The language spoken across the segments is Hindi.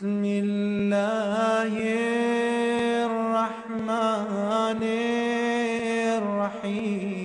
Bismillahirrahmanirrahim.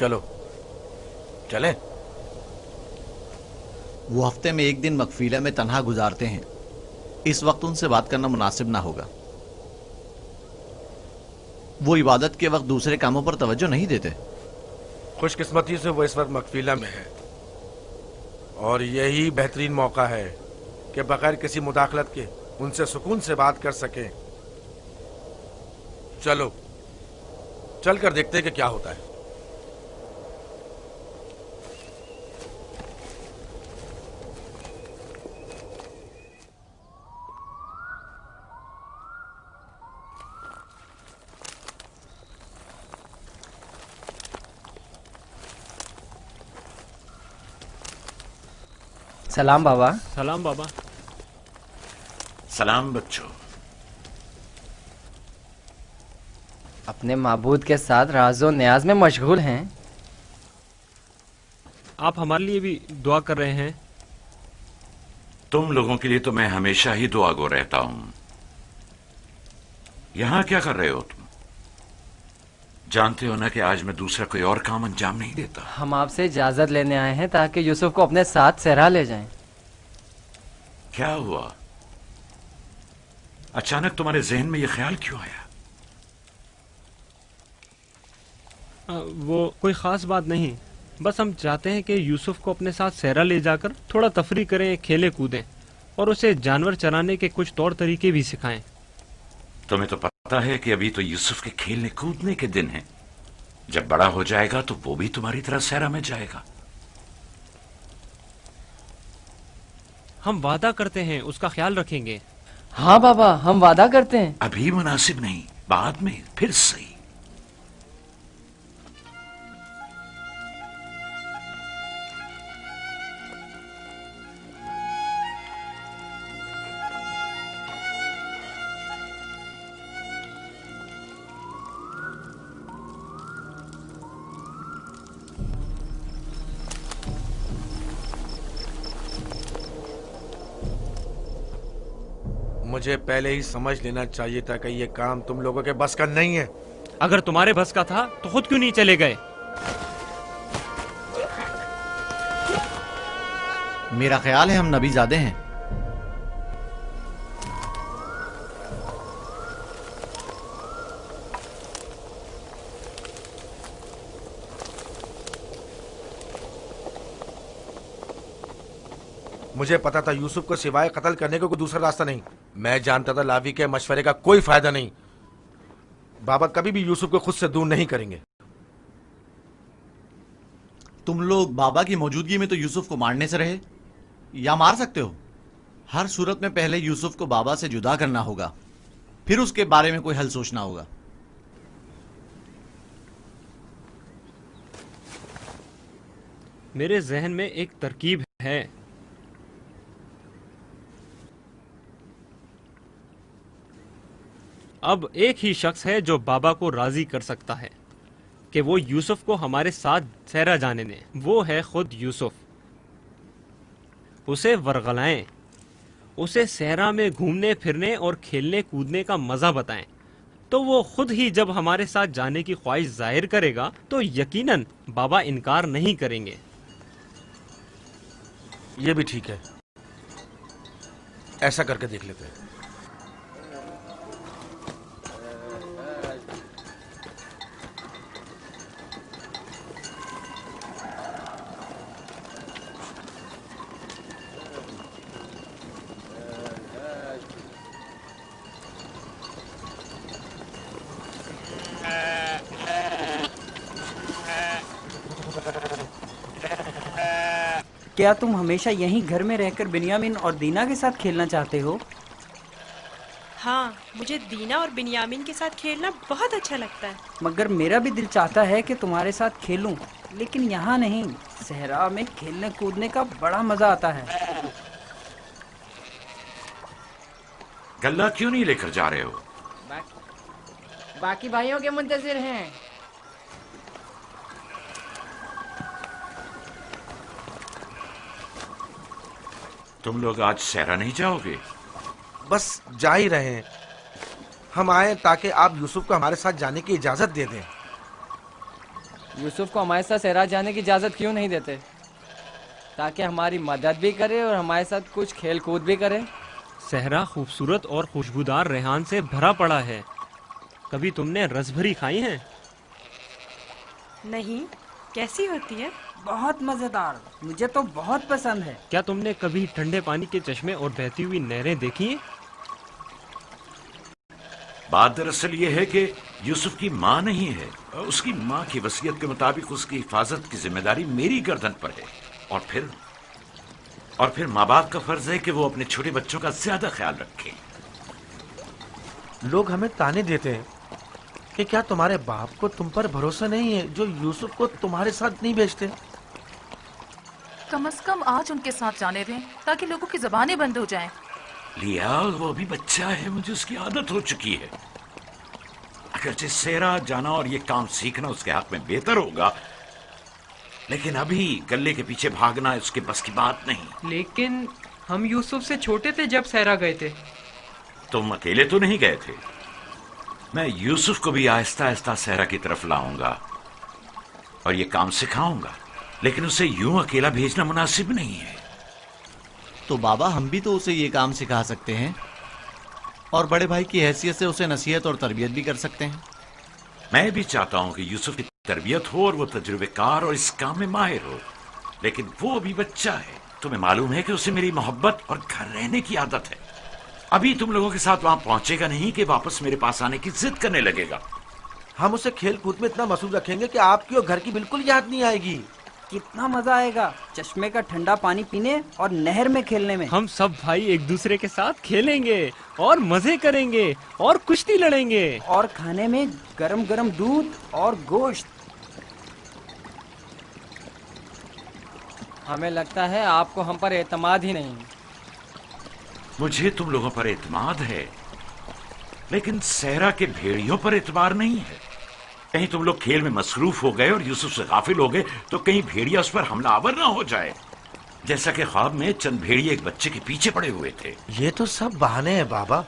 चलो चलें। वो हफ्ते में एक दिन मकफीला में तन्हा गुजारते हैं। इस वक्त उनसे बात करना मुनासिब ना होगा। वो इबादत के वक्त दूसरे कामों पर तवज्जो नहीं देते। खुशकिस्मती से वो इस वक्त मकफीला में है और यही बेहतरीन मौका है कि बगैर किसी मुदाखलत के उनसे सुकून से बात कर सकें। चलो चल कर देखते हैं कि क्या होता है। सलाम बाबा। सलाम बाबा। सलाम बच्चों। अपने माबूद के साथ राज़ो न्याज में मशगूल हैं। आप हमारे लिए भी दुआ कर रहे हैं। तुम लोगों के लिए तो मैं हमेशा ही दुआगो रहता हूं। यहां क्या कर रहे हो तुम? जानते हो ना कि आज मैं दूसरा कोई और काम अंजाम नहीं देता। हम आपसे इजाजत लेने आए हैं ताकि यूसुफ को अपने साथ सहरा ले जाएं। क्या हुआ? अचानक तुम्हारे जहन में यह ख्याल क्यों आया? वो कोई खास बात नहीं, बस हम चाहते हैं कि यूसुफ को अपने साथ सहरा ले जाकर थोड़ा तफरी करें, खेले कूदें और उसे जानवर चराने के कुछ तौर तरीके भी सिखाएं। तुम्हें तो पता है कि अभी तो यूसुफ के खेलने कूदने के दिन हैं। जब बड़ा हो जाएगा तो वो भी तुम्हारी तरह सहरा में जाएगा। हम वादा करते हैं उसका ख्याल रखेंगे। हाँ बाबा, हम वादा करते हैं। अभी मुनासिब नहीं, बाद में फिर सही। मुझे पहले ही समझ लेना चाहिए था कि ये काम तुम लोगों के बस का नहीं है। अगर तुम्हारे बस का था तो खुद क्यों नहीं चले गए? मेरा ख्याल है हम नबीजादे हैं। मुझे पता था यूसुफ को सिवाय कत्ल करने का कोई दूसरा रास्ता नहीं। मैं जानता था लावी के मशवरे का कोई फायदा नहीं। बाबा कभी भी यूसुफ को खुद से दूर नहीं करेंगे। तुम लोग बाबा की मौजूदगी में तो यूसुफ को मारने से रहे या मार सकते हो। हर सूरत में पहले यूसुफ को बाबा से जुदा करना होगा, फिर उसके बारे में कोई हल सोचना होगा। मेरे जहन में एक तरकीब है। अब एक ही शख्स है जो बाबा को राजी कर सकता है कि वो यूसुफ को हमारे साथ सहरा जाने दें। वो है खुद यूसुफ। उसे वरगलाएं, उसे सहरा में घूमने फिरने और खेलने कूदने का मजा बताएं, तो वो खुद ही जब हमारे साथ जाने की ख्वाहिश जाहिर करेगा तो यकीनन बाबा इनकार नहीं करेंगे। ये भी ठीक है, ऐसा करके देख लेते हैं। क्या तुम हमेशा यहीं घर में रहकर बिन्यामिन और दीना के साथ खेलना चाहते हो? हाँ, मुझे दीना और बिन्यामिन के साथ खेलना बहुत अच्छा लगता है। मगर मेरा भी दिल चाहता है कि तुम्हारे साथ खेलूं, लेकिन यहाँ नहीं। सहरा में खेलने कूदने का बड़ा मजा आता है। गल्ला क्यों नहीं लेकर जा रहे हो? बाकी भाइयों के मुंतजिर हैं। तुम लोग आज सहरा नहीं जाओगे? बस जा ही रहे हैं। हम आए ताकि आप यूसुफ को हमारे साथ जाने की इजाजत दे दें। यूसुफ को हमारे साथ सहरा जाने की इजाजत क्यों नहीं देते? ताकि हमारी मदद भी करे और हमारे साथ कुछ खेल कूद भी करे। सहरा खूबसूरत और खुशबूदार रेहान से भरा पड़ा है। कभी तुमने रसभरी खाई है? नहीं, कैसी होती है? बहुत मजेदार, मुझे तो बहुत पसंद है। क्या तुमने कभी ठंडे पानी के चश्मे और बहती हुई नहरें देखी हैं? बात दरअसल ये है कि यूसुफ की माँ नहीं है। उसकी माँ की वसीयत के मुताबिक उसकी हिफाजत की जिम्मेदारी मेरी गर्दन पर है। और फिर माँ बाप का फर्ज है कि वो अपने छोटे बच्चों का ज्यादा ख्याल रखें। लोग हमें ताने देते हैं कि क्या तुम्हारे बाप को तुम पर भरोसा नहीं है जो यूसुफ को तुम्हारे साथ नहीं भेजते? कम से कम आज उनके साथ जाने दें ताकि लोगों की जबानें बंद हो जाएं। लिया, वो अभी बच्चा है, मुझे उसकी आदत हो चुकी है। अगरचे सेरा जाना और ये काम सीखना उसके हाथ में बेहतर होगा, लेकिन अभी गले के पीछे भागना उसके बस की बात नहीं। लेकिन हम यूसुफ से छोटे थे जब सहरा गए थे। तुम अकेले तो नहीं गए थे। मैं यूसुफ को भी आहिस्ता आहिस्ता सहरा की तरफ लाऊंगा और ये काम सिखाऊंगा, लेकिन उसे यूं अकेला भेजना मुनासिब नहीं है। तो बाबा, हम भी तो उसे ये काम सिखा सकते हैं और बड़े भाई की हैसियत से उसे नसीहत और तरबियत भी कर सकते हैं। मैं भी चाहता हूं कि यूसुफ की तरबियत हो और वो तजुर्बेकार और इस काम में माहिर हो, लेकिन वो अभी बच्चा है। तुम्हें मालूम है कि उसे मेरी मोहब्बत और घर रहने की आदत है। अभी तुम लोगों के साथ वहां पहुंचेगा नहीं कि वापस मेरे पास आने की जिद करने लगेगा। हम उसे खेल कूद में इतना मसरूफ रखेंगे कि आपकी और घर की बिल्कुल याद नहीं आएगी। कितना मजा आएगा चश्मे का ठंडा पानी पीने और नहर में खेलने में। हम सब भाई एक दूसरे के साथ खेलेंगे और मजे करेंगे और कुश्ती लड़ेंगे और खाने में गरम गरम दूध और गोश्त। हमें लगता है आपको हम पर एतमाद ही नहीं। मुझे तुम लोगों पर एतमाद है, लेकिन सहरा के भेड़ियों पर एतबार नहीं है। कहीं तुम लोग खेल में मसरूफ हो गए और यूसुफ से गाफिल हो गए तो कहीं भेड़िया उस पर हमलावर ना हो जाए, जैसा कि ख्वाब में चंद भेड़िए एक बच्चे के पीछे पड़े हुए थे। ये तो सब बहाने हैं बाबा।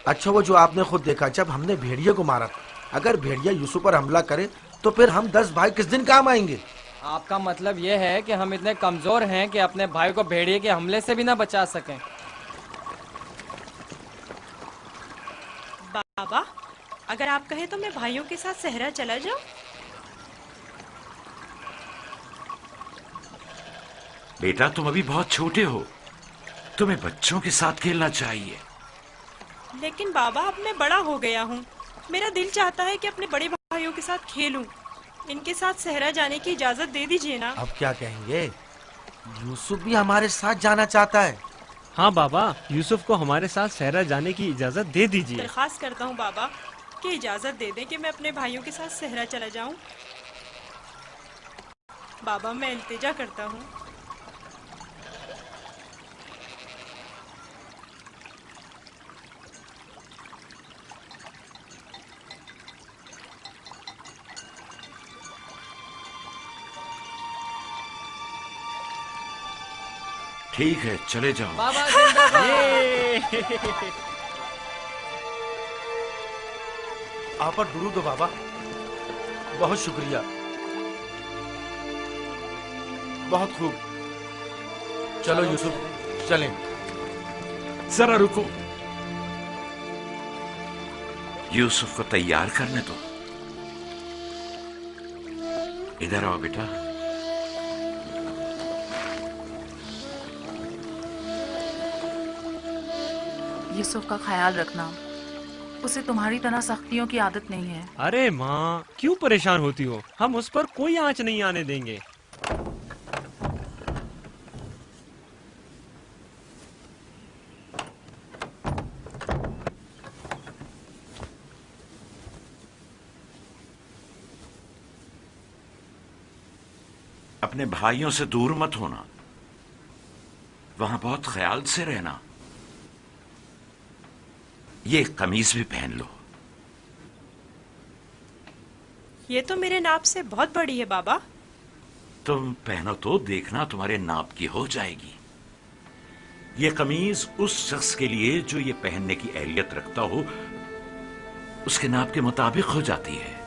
अच्छा, वो जो आपने खुद देखा जब हमने भेड़िए को मारा, अगर भेड़िया यूसुफ पर हमला करे तो फिर हम 10 भाई किस दिन काम आएंगे? आपका मतलब यह है कि हम इतने कमजोर हैं कि अपने भाई को भेड़िए के हमले से भी ना बचा सकें। बाबा, अगर आप कहें तो मैं भाइयों के साथ सहरा चला जाऊं? बेटा, तुम अभी बहुत छोटे हो, तुम्हें बच्चों के साथ खेलना चाहिए। लेकिन बाबा, अब मैं बड़ा हो गया हूँ। मेरा दिल चाहता है कि अपने बड़े भाइयों के साथ खेलूं। इनके साथ सहरा जाने की इजाजत दे दीजिए ना। अब क्या कहेंगे? यूसुफ भी हमारे साथ जाना चाहता है। हाँ बाबा, यूसुफ को हमारे साथ सहरा जाने की इजाजत दे दीजिए। दरख्वास्त करता हूँ बाबा कि इजाजत दे दें कि मैं अपने भाइयों के साथ सहरा चला जाऊं। बाबा, मैं इल्तिजा करता हूँ। ठीक है, चले जाओ। बाबा जिंदाबाद। आप पर दुरूद हो बाबा, बहुत शुक्रिया, बहुत खूब। चलो यूसुफ, चलें। जरा रुको, यूसुफ को तैयार करने दो। इधर आओ बेटा। यूसुफ का ख्याल रखना, उसे तुम्हारी तरह सख्तियों की आदत नहीं है। अरे माँ, क्यों परेशान होती हो? हम उस पर कोई आंच नहीं आने देंगे। अपने भाइयों से दूर मत होना, वहां बहुत ख्याल से रहना। ये कमीज भी पहन लो। ये तो मेरे नाप से बहुत बड़ी है बाबा। तुम पहनो तो देखना तुम्हारे नाप की हो जाएगी। ये कमीज उस शख्स के लिए जो ये पहनने की अहलियत रखता हो, उसके नाप के मुताबिक हो जाती है।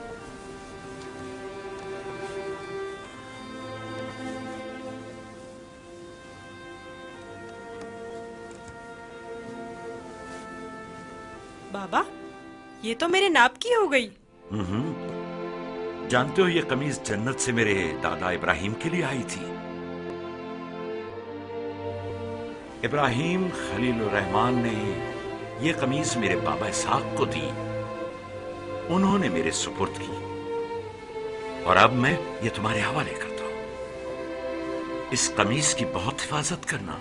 बाबा, ये तो मेरे नाप की हो गई। जानते हो, ये कमीज जन्नत से मेरे दादा इब्राहिम के लिए आई थी। इब्राहिम खलीलुर रहमान ने ये कमीज मेरे बाबा इसहाक को दी, उन्होंने मेरे सुपुर्द की, और अब मैं ये तुम्हारे हवाले करता हूं। इस कमीज की बहुत हिफाजत करना,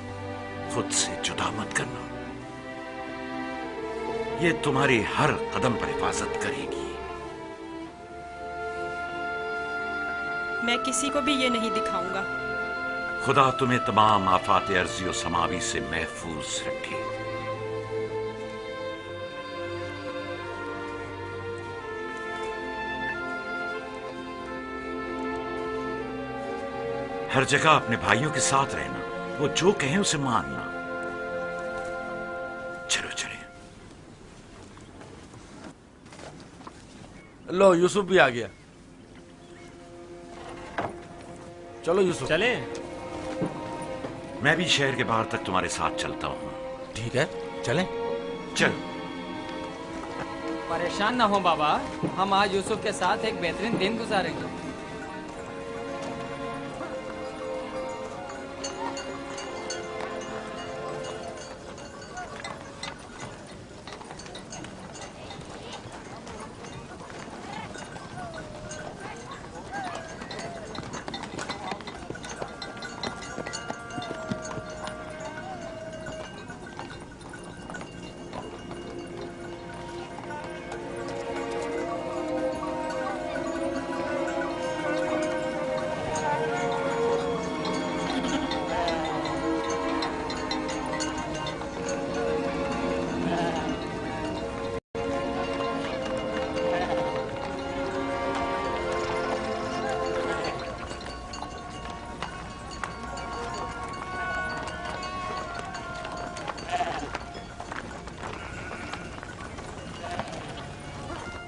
खुद से जुदा मत करना। ये तुम्हारी हर कदम पर हिफाजत करेगी। मैं किसी को भी ये नहीं दिखाऊंगा। खुदा तुम्हें तमाम आफात अर्जी और समावी से महफूज रखे। हर जगह अपने भाइयों के साथ रहना, वो जो कहें उसे मानना। चलो चले। लो यूसुफ भी आ गया। चलो यूसुफ। चले। मैं भी शहर के बाहर तक तुम्हारे साथ चलता हूँ। ठीक है, चलें। चल। परेशान ना हो बाबा, हम आज यूसुफ के साथ एक बेहतरीन दिन गुजारेंगे।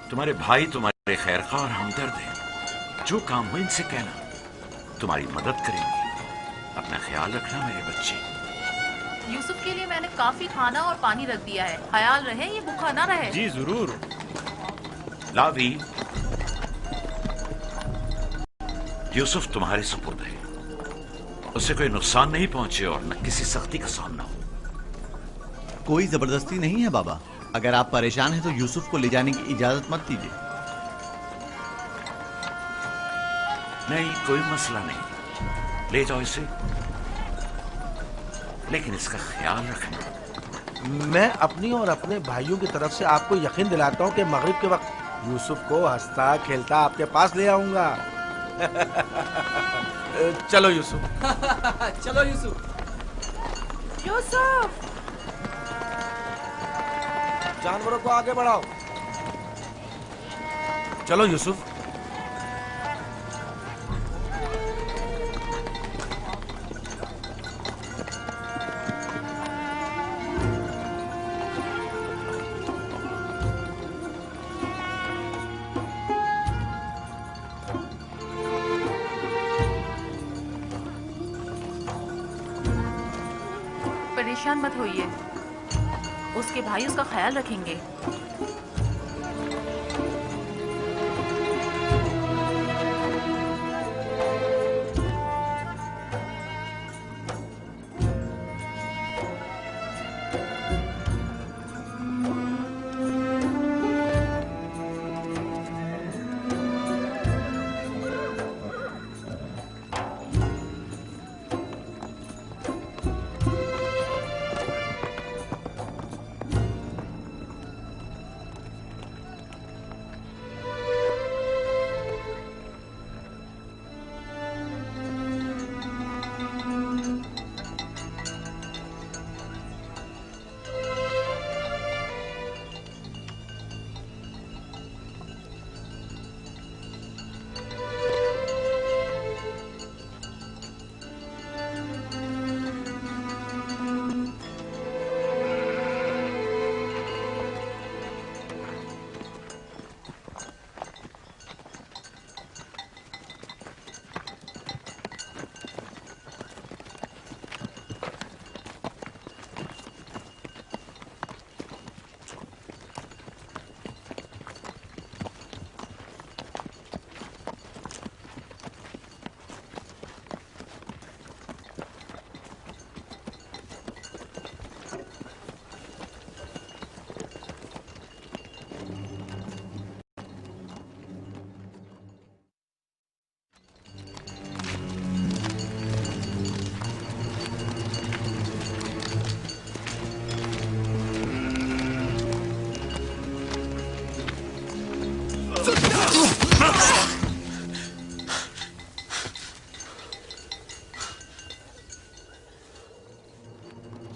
तुम्हारे भाई तुम्हारे खैरखा और हमदर्द हैं। जो काम हो इनसे कहना, तुम्हारी मदद करेंगे। अपना ख्याल रखना मेरे बच्चे। यूसुफ के लिए मैंने काफी खाना और पानी रख दिया है, ख्याल रहे ये भूखा ना रहे। जी जरूर। लावी, यूसुफ तुम्हारे सुपुर्द है, उसे कोई नुकसान नहीं पहुंचे और न किसी सख्ती का सामना हो। कोई जबरदस्ती नहीं है बाबा। अगर आप परेशान हैं तो यूसुफ को ले जाने की इजाजत मत दीजिए। नहीं, कोई मसला नहीं, ले जाओ इसे, लेकिन इसका ख्याल रखना। मैं अपनी और अपने भाइयों की तरफ से आपको यकीन दिलाता हूँ कि मगरिब के वक्त यूसुफ को हंसता खेलता आपके पास ले आऊंगा। चलो यूसुफ। चलो यूसुफ। यूसुफ! जानवरों को आगे बढ़ाओ। चलो यूसुफ। परेशान मत होइए, उसके भाई उसका ख्याल रखेंगे।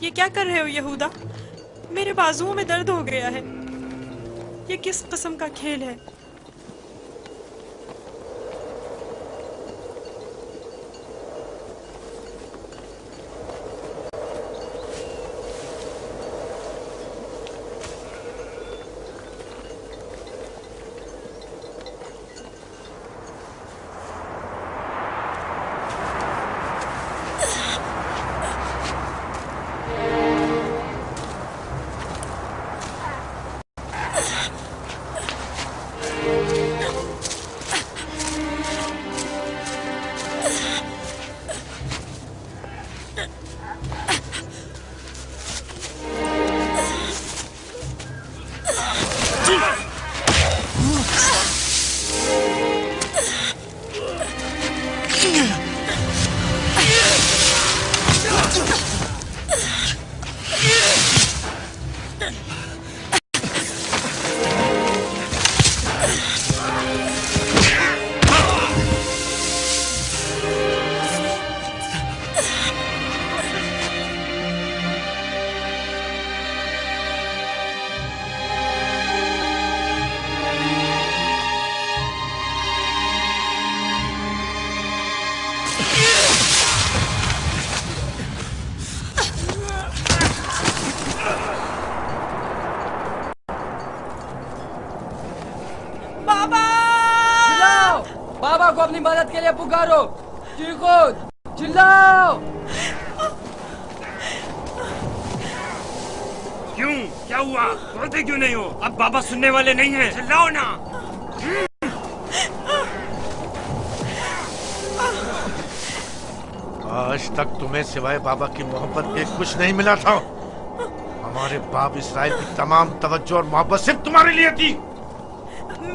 ये क्या कर रहे हो यहूदा? मेरे बाजुओं में दर्द हो गया है। ये किस किस्म का खेल है? बाबा को अपनी मदद के लिए पुकारो। चीखो, चिल्लाओ। क्यों? क्या हुआ? बोलते क्यों नहीं हो? अब बाबा सुनने वाले नहीं हैं। चिल्लाओ ना। आज तक तुम्हें सिवाय बाबा की मोहब्बत के कुछ नहीं मिला था। हमारे बाप इसराइल की तमाम तवज्जो और मोहब्बत सिर्फ तुम्हारे लिए थी।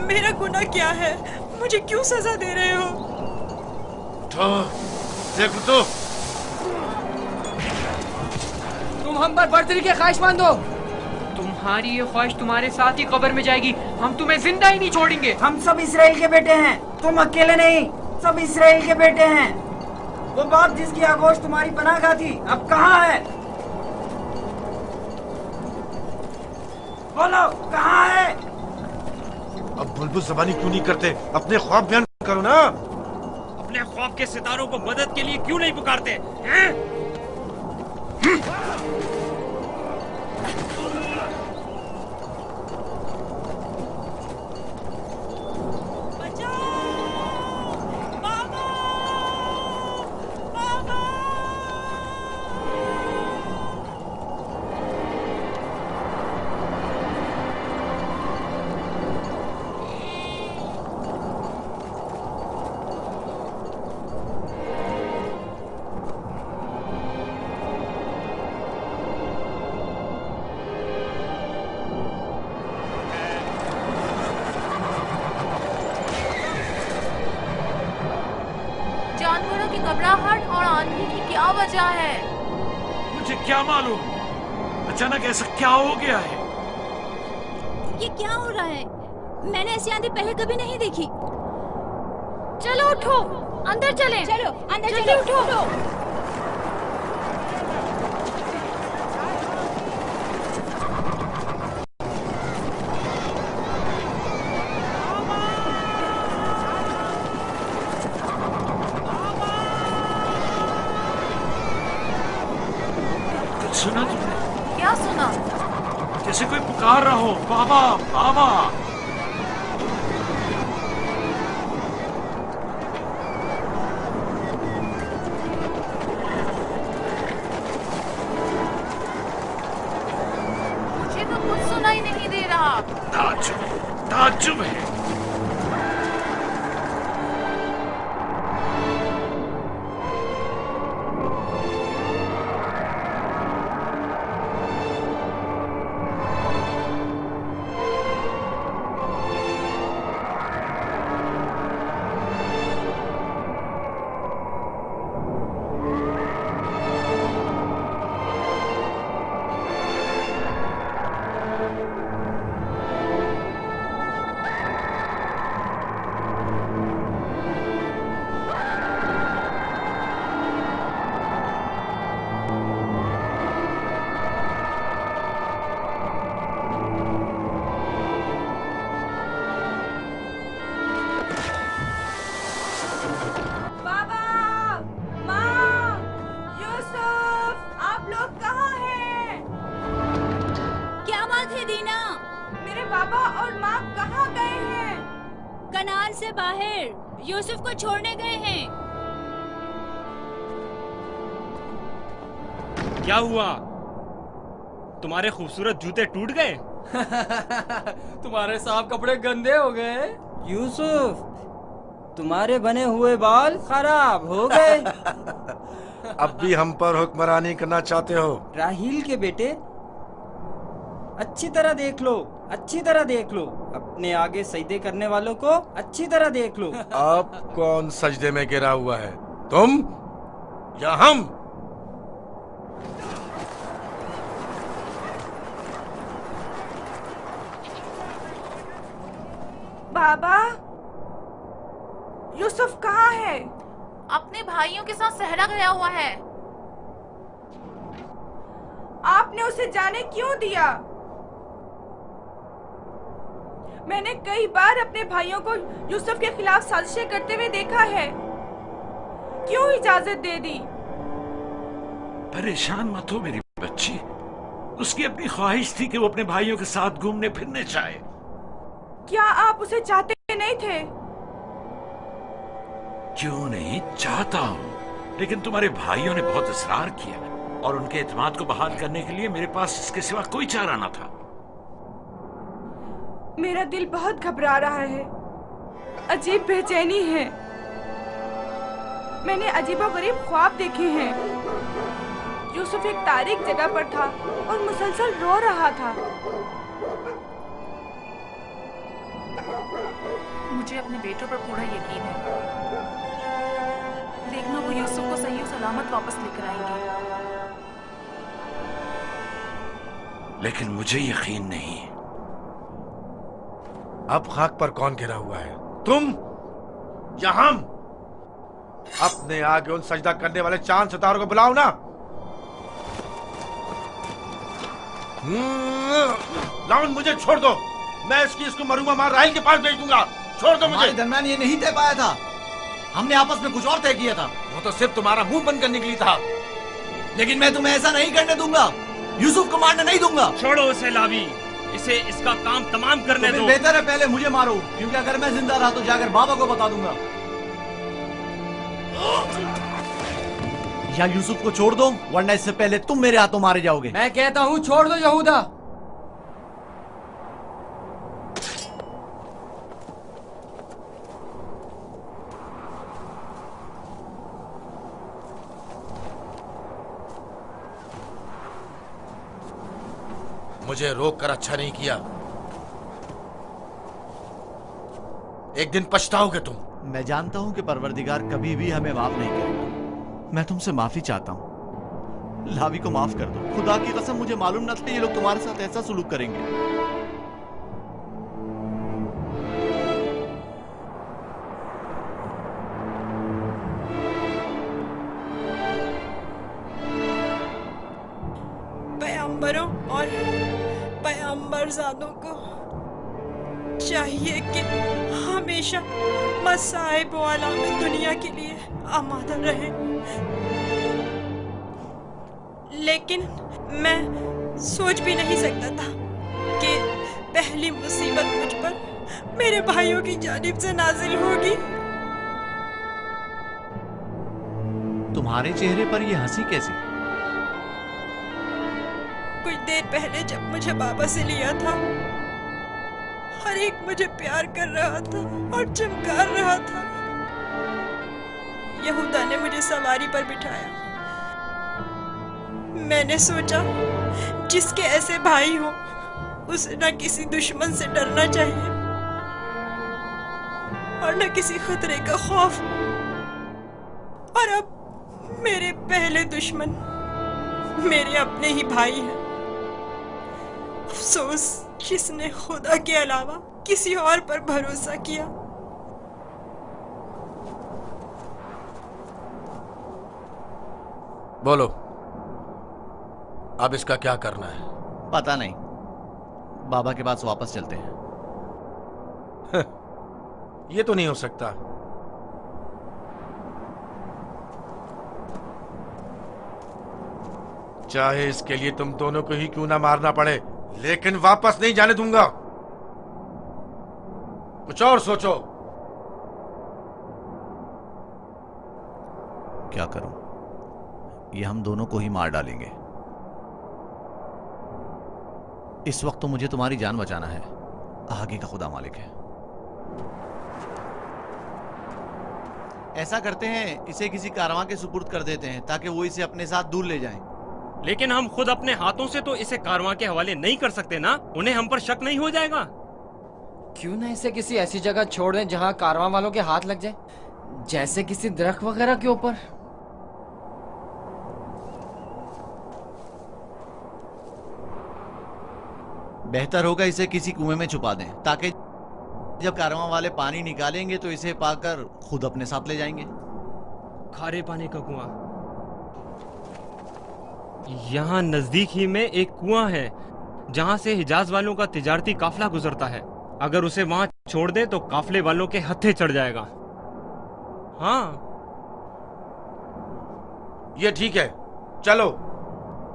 मेरा गुनाह क्या है? मुझे क्यों सजा दे रहे हो? उठो, देखो तो। तुम हम पर बर्तरी के ख्वाहिशमंद हो। तुम्हारी ये ख्वाहिश तुम्हारे साथ ही कब्र में जाएगी। हम तुम्हें जिंदा ही नहीं छोड़ेंगे। हम सब इसराइल के बेटे हैं, तुम अकेले नहीं, सब इसराइल के बेटे हैं। वो बाप जिसकी आगोश तुम्हारी पनाह थी, अब कहाँ है? बोलो, कहाँ है? अब बुलबुल ज़बानी क्यों नहीं करते? अपने ख्वाब बयान करो ना। अपने ख्वाब के सितारों को मदद के लिए क्यों नहीं पुकारते हैं? जानवरों की घबराहट और आंधी की क्या वजह है? मुझे क्या मालूम, अचानक ऐसा क्या हो गया है? ये क्या हो रहा है? मैंने ऐसी आंधी पहले कभी नहीं देखी। चलो उठो, अंदर चलें। चलो अंदर चलो, उठो। सुना तुमने? क्या सुना? जैसे कोई पुकार रहा हो, बाबा बाबा। मुझे तो कुछ सुनाई नहीं दे रहा। ताज्जुब है। से बाहर यूसुफ को छोड़ने गए हैं। क्या हुआ? तुम्हारे खूबसूरत जूते टूट गए? तुम्हारे साफ कपड़े गंदे हो गए। यूसुफ, तुम्हारे बने हुए बाल खराब हो गए। अब भी हम पर हुक्मरानी करना चाहते हो? राहील के बेटे, अच्छी तरह देख लो, अच्छी तरह देख लो। अपने आगे सजदे करने वालों को अच्छी तरह देख लो। अब कौन सजदे में गिरा हुआ है, तुम या हम? बाबा, यूसुफ कहाँ है? अपने भाइयों के साथ सहरा गया हुआ है। आपने उसे जाने क्यों दिया? मैंने कई बार अपने भाइयों को यूसुफ के खिलाफ साजिशें करते हुए देखा है। क्यों इजाजत दे दी? परेशान मत हो मेरी बच्ची। उसकी अपनी ख्वाहिश थी कि वो अपने भाइयों के साथ घूमने फिरने जाए। क्या आप उसे चाहते नहीं थे? क्यों नहीं, चाहता हूं, लेकिन तुम्हारे भाइयों ने बहुत इसरार किया और उनके एतमाद को बहाल करने के लिए मेरे पास इसके सिवा कोई चारा न था। मेरा दिल बहुत घबरा रहा है, अजीब बेचैनी है। मैंने अजीबोगरीब ख्वाब देखे हैं। यूसुफ एक तारीक जगह पर था और मुसलसल रो रहा था। मुझे अपने बेटों पर पूरा यकीन है। देखना, वो यूसुफ को सही और सलामत वापस लेकर आएंगे। लेकिन मुझे यकीन नहीं। अब खाक पर कौन गिरा हुआ है, तुम या हम? अपने आगे उन सजदा करने वाले चांद सितारों को बुलाओ ना। लाउन, मुझे छोड़ दो। मैं इसको मरूंगा मार राहिल के पास भेज दूंगा। छोड़ दो मुझे। दरमियान ये नहीं तय पाया था, हमने आपस में कुछ और तय किया था। वो तो सिर्फ तुम्हारा मुंह बंद करने के लिए था। लेकिन मैं तुम्हें ऐसा नहीं करने दूंगा, यूसुफ को मारने नहीं दूंगा। छोड़ो उसे लावी, इसे इसका काम तमाम करने दो। बेहतर है पहले मुझे मारो, क्योंकि अगर मैं जिंदा रहा तो जाकर बाबा को बता दूंगा। या यूसुफ को छोड़ दो, वरना इससे पहले तुम मेरे हाथों मारे जाओगे। मैं कहता हूँ छोड़ दो यहूदा। मुझे रोक कर अच्छा नहीं किया। एक दिन पछताओगे तुम। मैं जानता हूं कि परवरदिगार कभी भी हमें माफ नहीं करेगा। मैं तुमसे माफी चाहता हूं। लावी को माफ कर दो। खुदा की कसम, मुझे मालूम न था ये लोग तुम्हारे साथ ऐसा सुलूक करेंगे। पैगंबरों और पैगंबरजादों को चाहिए कि हमेशा मसाइब वाला में दुनिया के लिए आमादा रहे। लेकिन मैं सोच भी नहीं सकता था कि पहली मुसीबत मुझ पर मेरे भाइयों की जानिब से नाजिल होगी। तुम्हारे चेहरे पर यह हंसी कैसी? कुछ देर पहले जब मुझे बाबा से लिया था, हर एक मुझे प्यार कर रहा था और चमकार रहा था। यहूदा ने मुझे सवारी पर बिठाया। मैंने सोचा जिसके ऐसे भाई हो उसे न किसी दुश्मन से डरना चाहिए और न किसी खतरे का खौफ। और अब मेरे पहले दुश्मन मेरे अपने ही भाई हैं। अफसोस जिसने खुदा के अलावा किसी और पर भरोसा किया। बोलो, अब इसका क्या करना है? पता नहीं, बाबा के पास वापस चलते हैं। ये तो नहीं हो सकता। चाहे इसके लिए तुम दोनों को ही क्यों ना मारना पड़े, लेकिन वापस नहीं जाने दूंगा। कुछ और सोचो। क्या करूं? ये हम दोनों को ही मार डालेंगे। इस वक्त तो मुझे तुम्हारी जान बचाना है, आगे का खुदा मालिक है। ऐसा करते हैं, इसे किसी कारवां के सुपुर्द कर देते हैं ताकि वो इसे अपने साथ दूर ले जाएं। लेकिन हम खुद अपने हाथों से तो इसे कारवां के हवाले नहीं कर सकते ना, उन्हें हम पर शक नहीं हो जाएगा? क्यों ना इसे किसी ऐसी जगह छोड़ दें जहां कारवां वालों के हाथ लग जाए, जैसे किसी दरख्त वगैरह के ऊपर। बेहतर होगा इसे किसी कुएं में छुपा दें ताकि जब कारवां वाले पानी निकालेंगे तो इसे पाकर खुद अपने साथ ले जाएंगे। खारे पानी का कुआं। यहाँ नजदीक ही में एक कुआं है जहाँ से हिजाज वालों का तिजारती काफला गुजरता है। अगर उसे वहाँ छोड़ दे तो काफले वालों के हत्थे चढ़ जाएगा। हाँ, ये ठीक है। चलो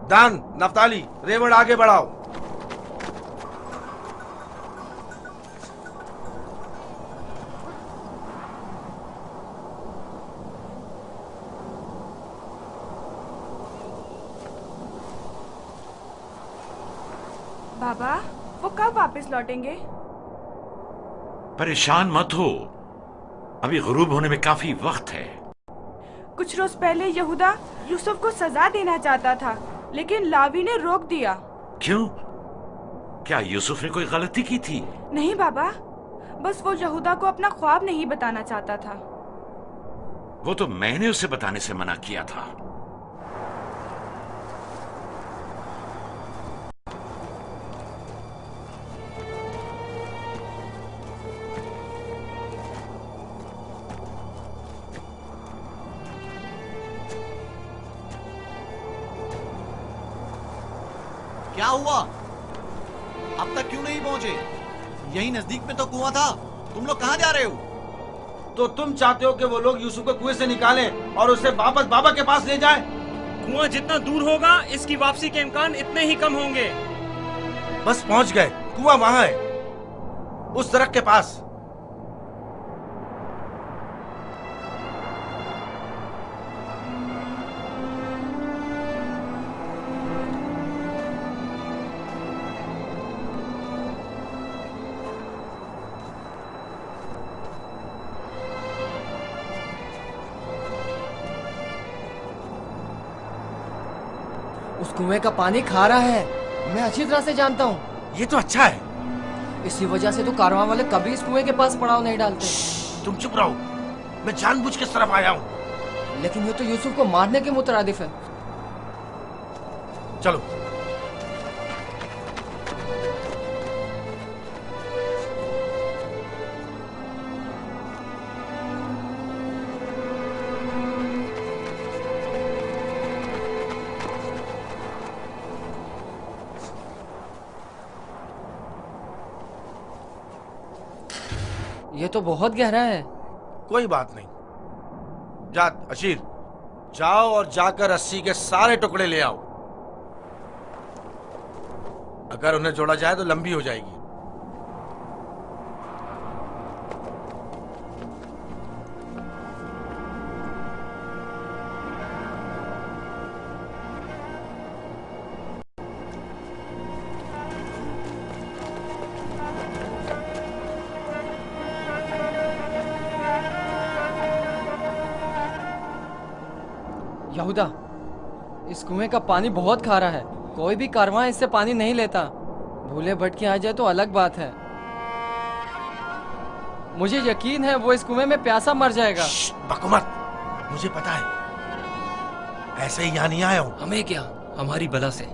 दान, नफ्ताली, रेवड़ आगे बढ़ाओ। बाबा, वो कब वापस लौटेंगे? परेशान मत हो, अभी गुरूब होने में काफी वक्त है। कुछ रोज पहले यहूदा यूसुफ को सजा देना चाहता था, लेकिन लावी ने रोक दिया। क्यों? क्या यूसुफ ने कोई गलती की थी? नहीं बाबा, बस वो यहूदा को अपना ख्वाब नहीं बताना चाहता था। वो तो मैंने उसे बताने से मना किया था। क्या हुआ? अब तक क्यों नहीं पहुंचे? यही नजदीक में तो कुआं था। तुम लोग कहां जा रहे हो? तो तुम चाहते हो कि वो लोग यूसुफ को कुएं से निकालें और उसे वापस बाबा के पास ले जाएं? कुआं जितना दूर होगा इसकी वापसी के इम्कान इतने ही कम होंगे। बस पहुंच गए, कुआं वहां है, उस दरख्त के पास। उस कुएं का पानी खारा है, मैं अच्छी तरह से जानता हूँ। ये तो अच्छा है। इसी वजह से तो कारवां वाले कभी इस कुएं के पास पड़ाव नहीं डालते। तुम चुप रहो, मैं जानबूझ के इस तरफ आया हूँ। लेकिन ये तो यूसुफ को मारने के मुतरादिफ है। चलो। ये तो बहुत गहरा है। कोई बात नहीं। जा अशीर, जाओ और जाकर रस्सी के सारे टुकड़े ले आओ। अगर उन्हें जोड़ा जाए तो लंबी हो जाएगी। यहूदा, इस कुएं का पानी बहुत खारा है। कोई भी कारवां इससे पानी नहीं लेता। भूले भटके आ जाए तो अलग बात है। मुझे यकीन है वो इस कुएं में प्यासा मर जाएगा। बको मत, मुझे पता है। ऐसे ही यहाँ नहीं आया हूँ। हमें क्या, हमारी बला से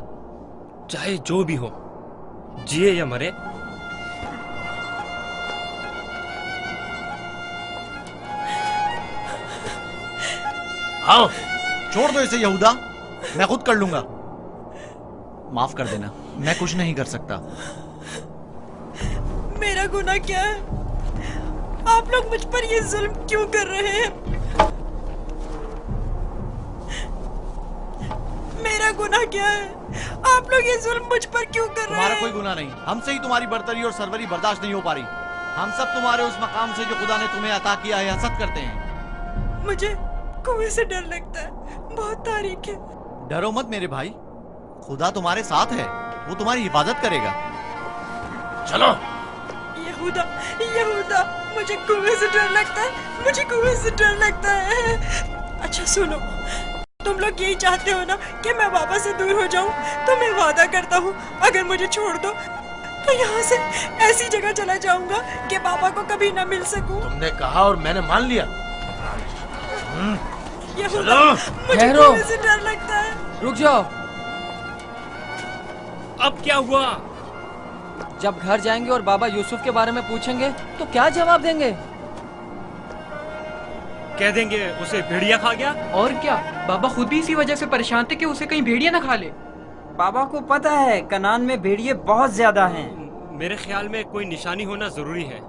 चाहे जो भी हो, जिए या मरे, आओ। छोड़ दो इसे यहूदा, मैं खुद कर लूंगा। माफ कर देना, मैं कुछ नहीं कर सकता। मेरा गुनाह क्या है? आप लोग मुझ पर ये जुल्म क्यों कर रहे हैं? मेरा गुनाह क्या है? आप लोग ये जुल्म मुझ पर क्यों कर रहे हैं? तुम्हारा कोई गुनाह नहीं, हमसे ही तुम्हारी बर्तरी और सरवरी बर्दाश्त नहीं हो पा रही। हम सब तुम्हारे उस मकाम से जो खुदा ने तुम्हें अता किया है हसद करते हैं। कुएं से डर लगता है, बहुत तारीख है। डरो मत मेरे भाई, खुदा तुम्हारे साथ है, वो तुम्हारी हिफाजत करेगा। चलो। यहूदा, यहूदा, मुझे कुएं से डर लगता है, मुझे कुएं से डर लगता है। अच्छा सुनो, तुम लोग यही चाहते हो ना कि मैं बाबा से दूर हो जाऊं? तो मैं वादा करता हूँ, अगर मुझे छोड़ दो तो यहाँ से ऐसी जगह चला जाऊंगा कि बाबा को कभी ना मिल सकूं। तुमने कहा और मैंने मान लिया। यहूदा, मुझे ठहरो। कुएं से डर लगता है। रुक जाओ। अब क्या हुआ? जब घर जाएंगे और बाबा यूसुफ के बारे में पूछेंगे तो क्या जवाब देंगे? कह देंगे उसे भेड़िया खा गया। और क्या, बाबा खुद भी इसी वजह से परेशान थे कि उसे कहीं भेड़िया ना खा ले। बाबा को पता है कनान में भेड़िए बहुत ज्यादा हैं। मेरे ख्याल में कोई निशानी होना जरूरी है।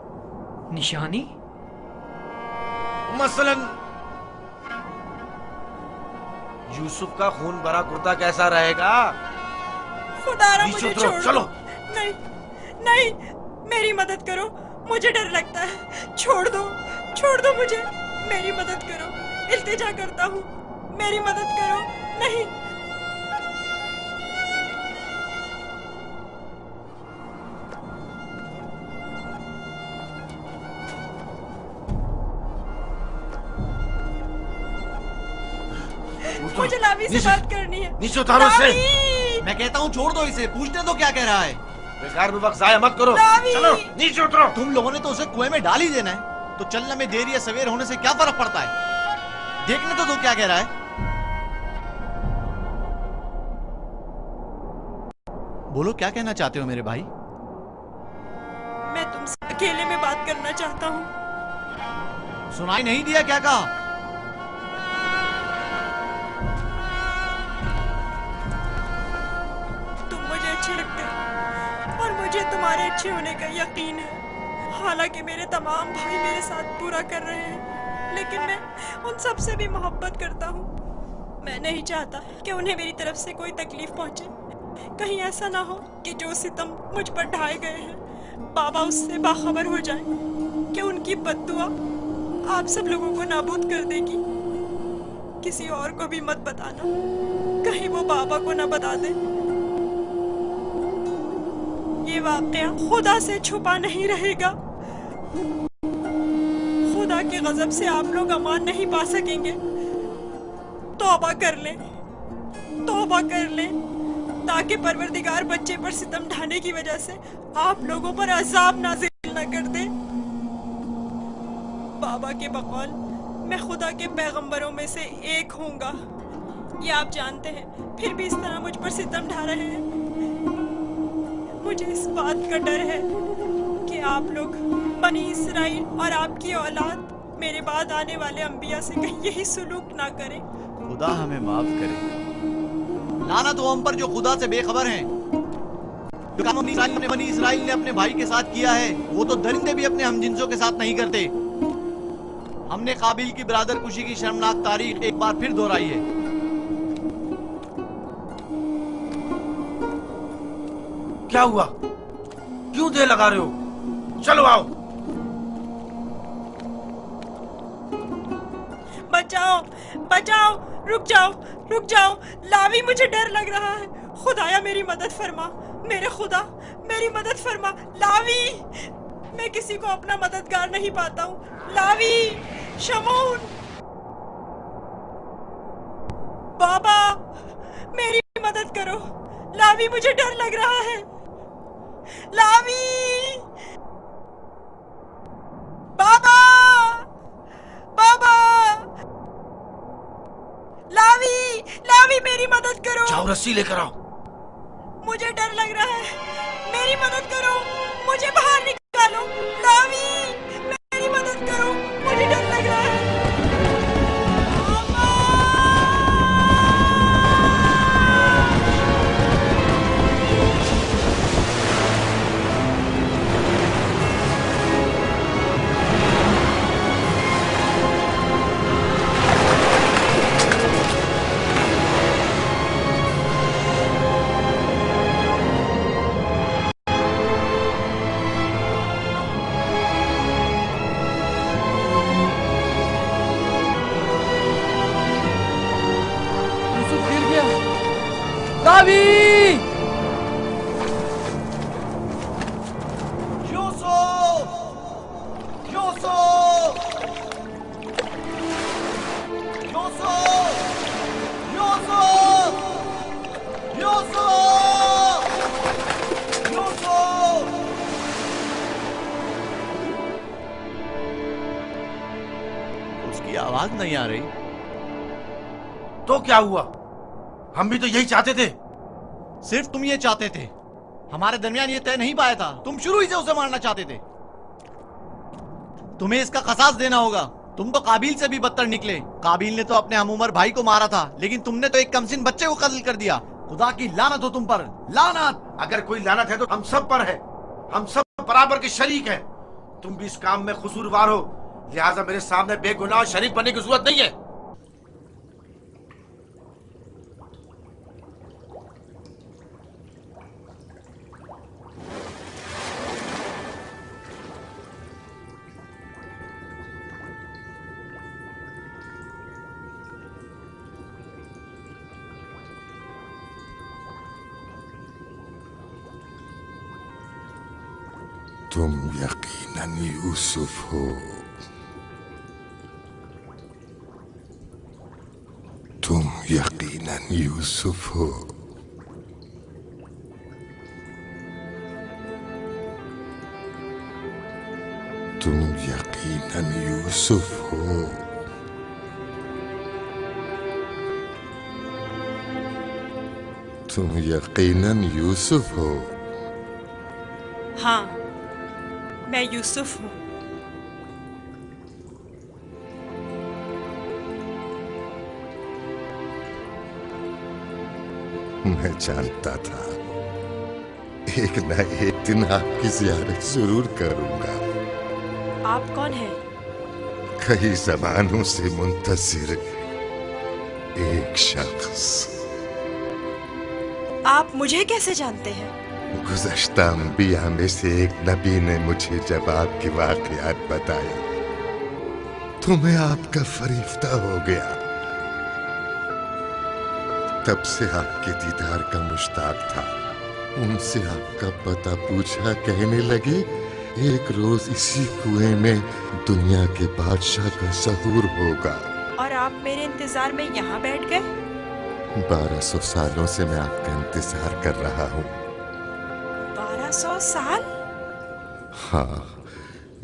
निशानी? मसलन यूसुफ का खून भरा कुर्ता कैसा रहेगा? खुदारा मुझे उतरो, छोड़ चलो। दो। नहीं, नहीं, मेरी मदद करो, मुझे डर लगता है। छोड़ दो मुझे, मेरी मदद करो, इल्तिजा करता हूँ, मेरी मदद करो। नहीं। मुझे लावी से बात करनी है। नीचे उतारो इसे। लावी! मैं कहता हूँ छोड़ दो इसे, पूछने दो क्या कह रहा है। बेकार में वक्त जाया मत करो। लावी! चलो नीचे उतरो। तुम लोगों ने तो उसे कुएं में डाल ही देना है, तो चलने में देर या सवेर होने से क्या फर्क पड़ता है? देखने तो दो क्या कह रहा है। बोलो क्या कहना चाहते हो मेरे भाई? मैं तुमसे अकेले में बात करना चाहता हूँ। सुनाई नहीं दिया क्या कहा? तुम मुझे अच्छे लगते हो और मुझे तुम्हारे अच्छे होने का यकीन है। हालांकि मेरे तमाम भाई मेरे साथ बुरा कर रहे हैं, लेकिन मैं उन सब से भी मोहब्बत करता हूँ। मैं नहीं चाहता कि उन्हें मेरी तरफ से कोई तकलीफ पहुंचे। कहीं ऐसा ना हो कि जो सितम मुझ पर ढाए गए हैं बाबा उससे बाखबर हो जाए कि उनकी बद्दुआ आप सब लोगों को नाबूद कर देगी। किसी और को भी मत बताना, कहीं वो बाबा को ना बता दे। ये वाकया खुदा से छुपा नहीं रहेगा। खुदा के गजब से आप लोग अमान नहीं पा सकेंगे। तौबा कर लें, तौबा कर लें, ताकि परवरदिगार बच्चे पर सितम ढाने की वजह से आप लोगों पर अजाब नाज़िल न कर दे। बाबा के बकौल मैं खुदा के पैगंबरों में से एक हूँगा, ये आप जानते हैं, फिर भी इस तरह मुझ पर सितम ढा रहे हैं। मुझे इस बात का डर है कि आप लोग बनी इसराइल और आपकी औलाद मेरे बाद आने वाले अंबिया से कहीं यही सुलूक ना करें। खुदा हमें माफ करे। लानत हो हम पर जो खुदा से बेखबर हैं। जो काम बनी इसराइल ने अपने भाई के साथ किया है, वो तो दरिंदे भी अपने हमजिंसों के साथ नहीं करते। हमने काबिल की बरादर कुशी की शर्मनाक तारीख एक बार फिर दोहराई है। क्या हुआ? क्यों देर लगा रहे हो? चलो आओ। बचाओ, बचाओ, रुक जाओ, रुक जाओ। लावी, मुझे डर लग रहा है। खुदाया मेरी मदद फरमा, मेरे खुदा मेरी मदद फरमा। लावी, मैं किसी को अपना मददगार नहीं पाता हूँ। लावी, शमून, बाबा मेरी मदद करो। लावी, मुझे डर लग रहा है। लावी, बाबा, बाबा, लावी, लावी मेरी मदद करो। जाओ रस्सी लेकर आओ। मुझे डर लग रहा है, मेरी मदद करो, मुझे बाहर निकालो। लावी, मेरी मदद करो, मुझे डर लग रहा है। भाभी! यूसुफ! यूसुफ! यूसुफ! यूसुफ! यूसुफ! यूसुफ! उसकी आवाज नहीं आ रही। तो क्या हुआ? हम भी तो यही चाहते थे। सिर्फ तुम ये चाहते थे, हमारे दरमियान ये तय नहीं पाया था। तुम शुरू ही से उसे मारना चाहते थे। तुम्हें इसका कसास देना होगा। तुम तो काबिल से भी बदतर निकले। काबिल ने तो अपने हम उम्र भाई को मारा था, लेकिन तुमने तो एक कमसिन बच्चे को कत्ल कर दिया। खुदा की लानत हो तुम पर, लानत। अगर कोई लानत है तो हम सब पर है। हम सब बराबर के शरीक हैं। तुम भी इस काम में कसूरवार हो, लिहाजा मेरे सामने बेगुनाह शरीक बनने की जरूरत नहीं है। तुम यकीनन यूसुफ हो। तुम यकीनन यूसुफ हो। तुम यकीनन यूसुफ हो। तुम यकीनन यूसुफ हो। हाँ, मैं यूसुफ हूँ। मैं जानता था एक न एक दिन आपकी ज़ियारत जरूर करूंगा। आप कौन हैं? कई ज़मानों से मुंतज़िर एक शख्स। आप मुझे कैसे जानते हैं? गुज़श्ता अंबिया में से एक नबी ने मुझे जब आपकी वाक़ियात बताई तो मैं आपका फरिश्ता हो गया। तब से आपके दीदार का मुश्ताक था। उनसे आपका पता पूछा, कहने लगे एक रोज इसी कुएं में दुनिया के बादशाह का ज़हूर होगा। और आप मेरे इंतजार में यहाँ बैठ गए? 1200 सालों से मैं आपका इंतजार कर रहा हूँ। 1200 साल? हाँ,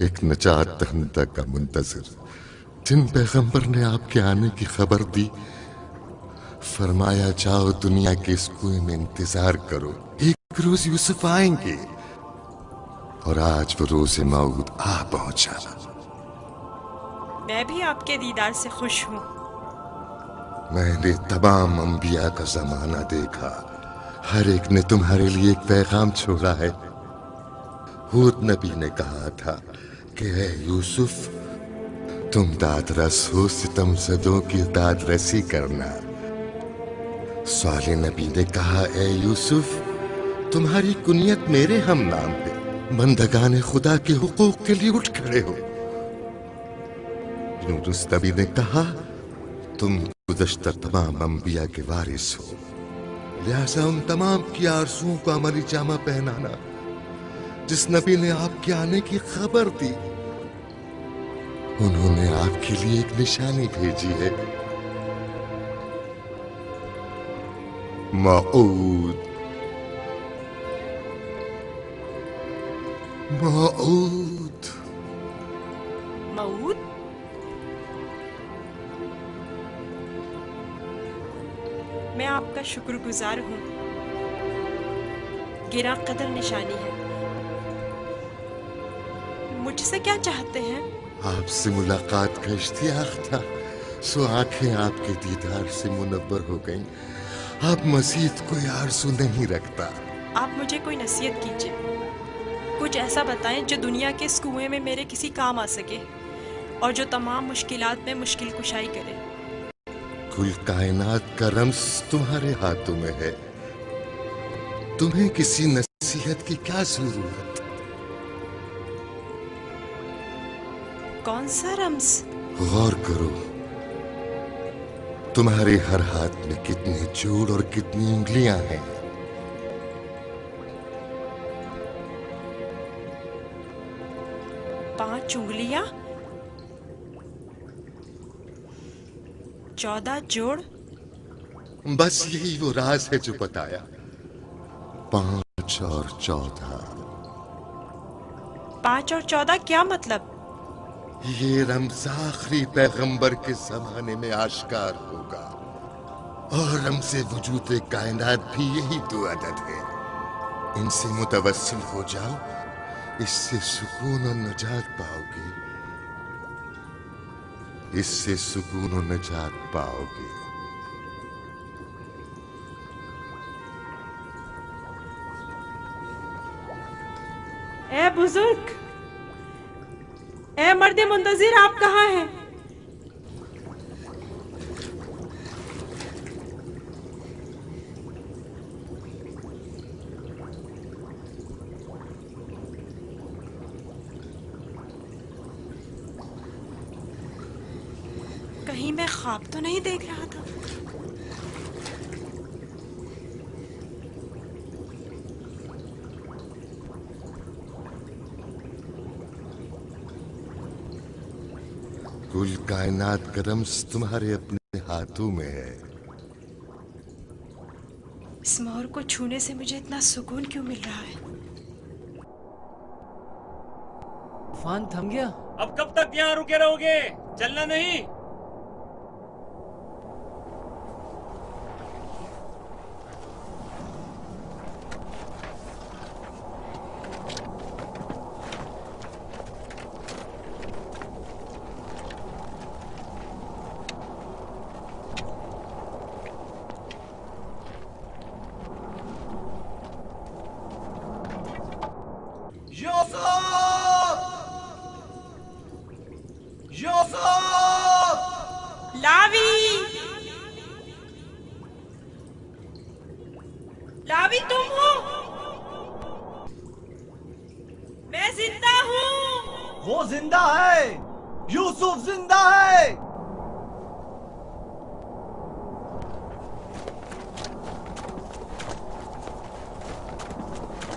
एक नजात दहिंदा का मुंतज़िर, जिन पैगंबर ने आपके आने की खबर दी, फरमाया जाओ दुनिया के इस कुएं में इंतजार करो, एक रोज यूसुफ आएंगे। और आज वो रोज़ मौद आ पहुंचा। मैं भी आपके दीदार से खुश हूँ। मैंने तमाम अंबिया का जमाना देखा, हर एक ने तुम्हारे लिए एक पैगाम छोड़ा है। हूद नबी ने कहा था कि है यूसुफ, तुम दादरस हो, सितमज़दों की दादरसी करना। साले नबी ने कहा, ए यूसुफ, तुम्हारी कुनियत मेरे हम नाम पे, बंदगाने खुदा के हुकूक के लिए उठ खड़े हो। यूनुस नबी ने कहा, तुम गुज़श्ता तमाम अंबिया के वारिस हो, लिहाजा उन तमाम की आरज़ुओं को अमली जामा पहनाना जिस नबी ने आपके आने की खबर दी। उन्होंने आपके लिए एक निशानी भेजी है, मऊद। मऊद। मऊद? मैं आपका शुक्रगुजार हूँ। गिरा कदर निशानी है। मुझसे क्या चाहते हैं? आपसे मुलाकात का इश्तियाक था, सो आंखें आपके दीदार से मुनव्वर हो गईं। आप मज़ीद कोई आरज़ू नहीं रखता। आप मुझे कोई नसीहत कीजिए, कुछ ऐसा बताएं जो दुनिया के इस कुएं में मेरे किसी काम आ सके और जो तमाम मुश्किलात में मुश्किल कुशाई करे। कुल कायनात का रम्स तुम्हारे हाथों में है, तुम्हें किसी नसीहत की क्या जरूरत? कौन सा रम्स? गौर करो, तुम्हारे हर हाथ में कितने जोड़ और कितनी उंगलियां हैं। 5 उंगलियां, 14 जोड़। बस यही वो राज है जो बताया। 5 और 14। 5 और 14 क्या मतलब? ये रम्ज़ आखिरी पैगंबर के जमाने में आश्कार होगा और रम्ज़े वजूद कायनात भी यही तो अदद है। इनसे मुतवस्सिल हो जाओ, इससे सुकून और नजात पाओगे, इससे सुकून और नजात पाओगे। ए बुजुर्ग, ए मर्दे मुंतजिर, आप कहाँ हैं? कहीं मैं ख्वाब तो नहीं देख रहा था? कुल कायनात का रम्ज़ तुम्हारे अपने हाथों में है। इस मोर को छूने से मुझे इतना सुकून क्यों मिल रहा है? तूफान थम गया। अब कब तक यहाँ रुके रहोगे? चलना नहीं? लावी, तुम हो? मैं जिंदा हूँ। वो जिंदा है, यूसुफ जिंदा है।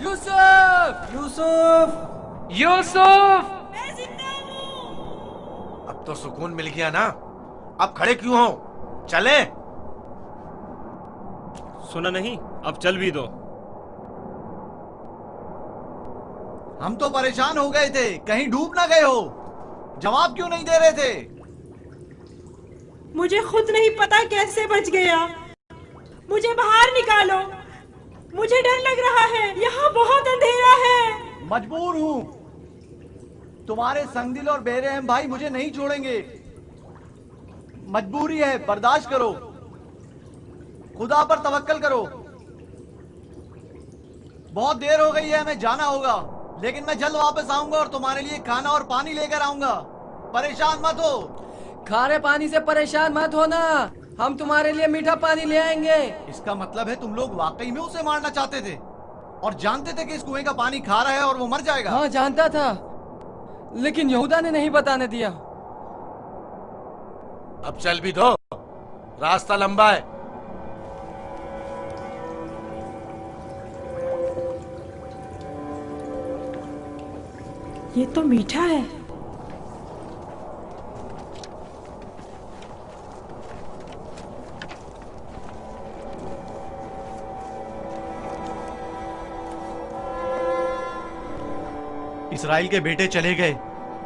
यूसुफ! यूसुफ! यूसुफ! मैं जिंदा हूँ। अब तो सुकून मिल गया ना? अब खड़े क्यों हो? चले। सुना नहीं? अब चल भी दो। हम तो परेशान हो गए थे, कहीं डूब ना गए हो। जवाब क्यों नहीं दे रहे थे? मुझे खुद नहीं पता कैसे बच गया। मुझे बाहर निकालो, मुझे डर लग रहा है, यहाँ बहुत अंधेरा है। मजबूर हूँ, तुम्हारे संगदिल और बेरहम भाई मुझे नहीं छोड़ेंगे। मजबूरी है, बर्दाश्त करो, खुदा पर तवक्कल करो। बहुत देर हो गई है, हमें जाना होगा, लेकिन मैं जल्द वापस आऊंगा और तुम्हारे लिए खाना और पानी लेकर आऊंगा। परेशान मत हो। खारे पानी से परेशान मत होना, हम तुम्हारे लिए मीठा पानी ले आएंगे। इसका मतलब है तुम लोग वाकई में उसे मारना चाहते थे और जानते थे कि इस कुएं का पानी खारा है और वो मर जाएगा? हाँ, जानता था, लेकिन यहूदा ने नहीं बताने दिया। अब चल भी दो, रास्ता लंबा है। ये तो मीठा है। इस्राइल के बेटे चले गए,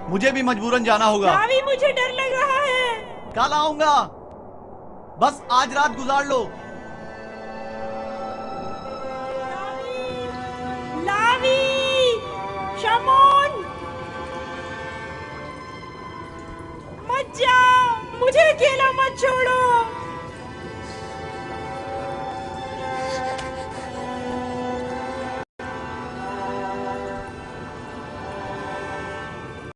मुझे भी मजबूरन जाना होगा। लावी, मुझे डर लग रहा है। कल आऊंगा, बस आज रात गुजार लो। लावी, शमोन, मत जाओ, मुझे अकेला मत छोड़ो।